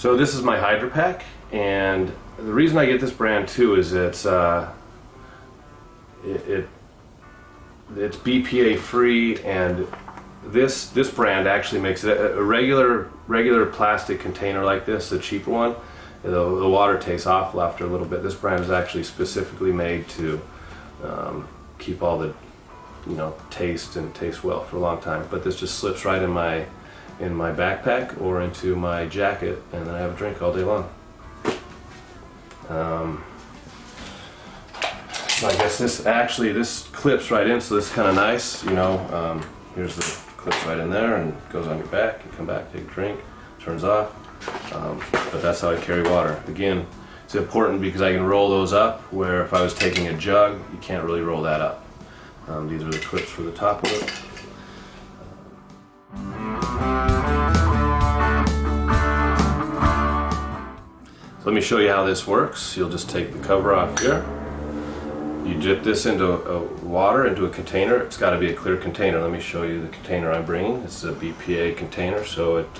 So this is my Hydro Pack, and the reason I get this brand too is it's BPA free, and this brand actually makes it a regular plastic container like this, the cheaper one. The water tastes awful after a little bit. This brand is actually specifically made to keep all the taste and taste well for a long time. But this just slips right in my backpack or into my jacket, and then I have a drink all day long. So I guess this clips right in, so this is kind of nice. Here's the clips right in there, and it goes on your back. You come back, take a drink, turns off. But that's how I carry water. Again, it's important because I can roll those up, where if I was taking a jug, you can't really roll that up. These are the clips for the top of it. So let me show you how this works. You'll just take the cover off here. You dip this into water, into a container. It's got to be a clear container. Let me show you the container I'm bringing. It's a BPA container, so it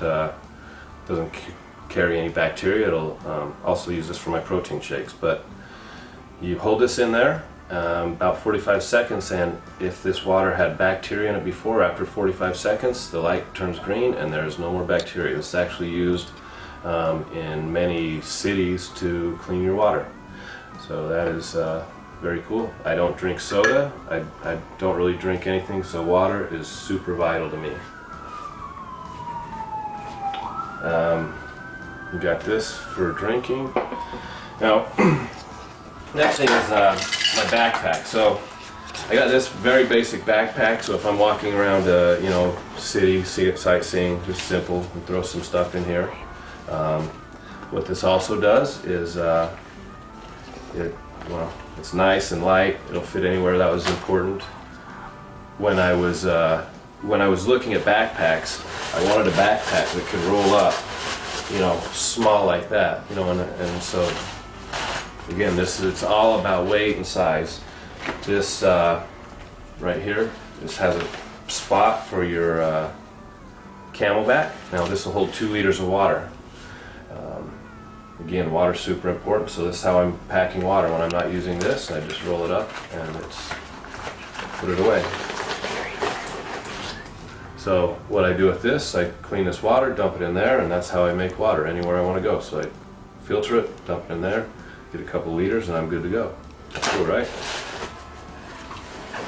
doesn't carry any bacteria. It'll also use this for my protein shakes. But you hold this in there about 45 seconds, and if this water had bacteria in it before, after 45 seconds the light turns green and there's no more bacteria. This is actually used in many cities to clean your water. So that is very cool. I don't drink soda. I don't really drink anything, so water is super vital to me. You got this for drinking. Now, next thing is my backpack. So I got this very basic backpack, so if I'm walking around city, sightseeing, just simple, and throw some stuff in here. What this also does is it's nice and light. It'll fit anywhere. That was important. When I was looking at backpacks, I wanted a backpack that could roll up, small like that, and so again, it's all about weight and size. This right here, this has a spot for your Camelback. Now this will hold 2 liters of water. Again, water's super important, so this is how I'm packing water. When I'm not using this, I just roll it up and put it away. So what I do with this, I clean this water, dump it in there, and that's how I make water anywhere I want to go. So I filter it, dump it in there, get a couple liters, and I'm good to go. That's cool, right?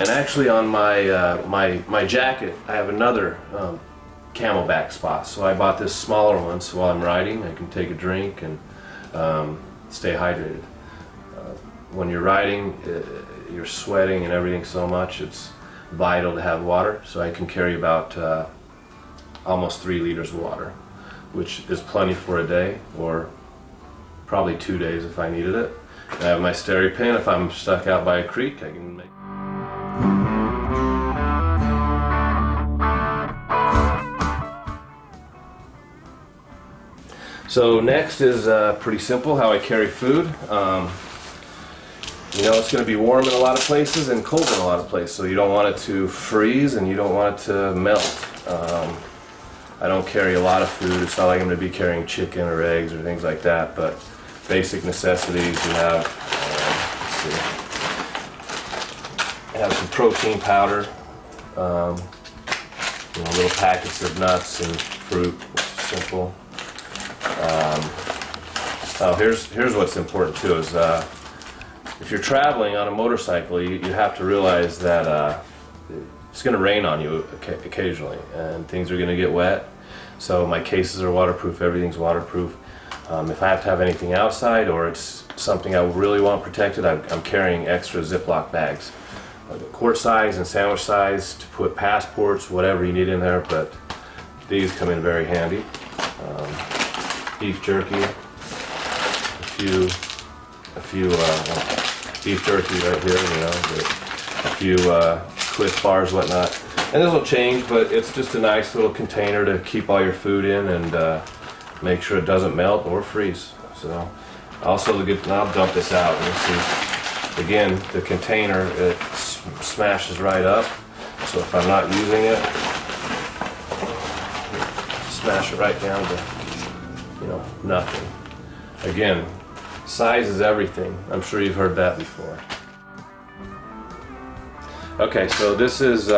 And actually on my jacket, I have another Camelback spot. So I bought this smaller one, so while I'm riding, I can take a drink and stay hydrated. When you're riding, you're sweating and everything so much, it's vital to have water. So I can carry about almost 3 liters of water, which is plenty for a day, or probably 2 days if I needed it. I have my Steripen. If I'm stuck out by a creek, I can make. So next is pretty simple, how I carry food. It's going to be warm in a lot of places and cold in a lot of places, so you don't want it to freeze and you don't want it to melt. I don't carry a lot of food. It's not like I'm going to be carrying chicken or eggs or things like that, but basic necessities. You have, I have some protein powder, little packets of nuts and fruit, simple. Here's what's important too, is if you're traveling on a motorcycle, you have to realize that it's going to rain on you occasionally, and things are going to get wet. So my cases are waterproof, everything's waterproof. If I have to have anything outside, or it's something I really want protected, I'm carrying extra Ziploc bags, quart size and sandwich size, to put passports, whatever you need in there, but these come in very handy. Beef jerky, a few beef jerky right here, a few Cliff bars, whatnot. And this will change, but it's just a nice little container to keep all your food in and make sure it doesn't melt or freeze. So also I'll dump this out and see. Again, the container, it smashes right up. So if I'm not using it, smash it right down to you know, nothing. Again, size is everything. I'm sure you've heard that before. Okay, so this is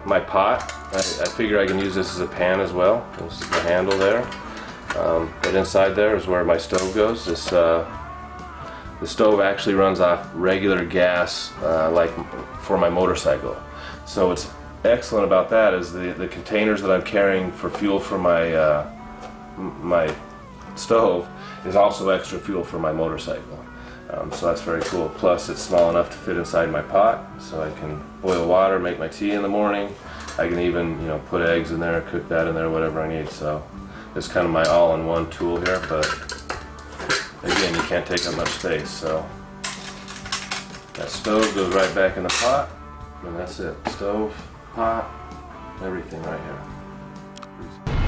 my pot. I figure I can use this as a pan as well. This is the handle there. But inside there is where my stove goes. The stove actually runs off regular gas, like for my motorcycle. So what's excellent about that is the containers that I'm carrying for fuel for my my stove is also extra fuel for my motorcycle. So that's very cool. Plus it's small enough to fit inside my pot, so I can boil water, make my tea in the morning. I can even, you know, put eggs in there, cook that in there, whatever I need. So it's kind of my all-in-one tool here, but again, you can't take up much space. So that stove goes right back in the pot, and that's it. Stove, pot, everything right here.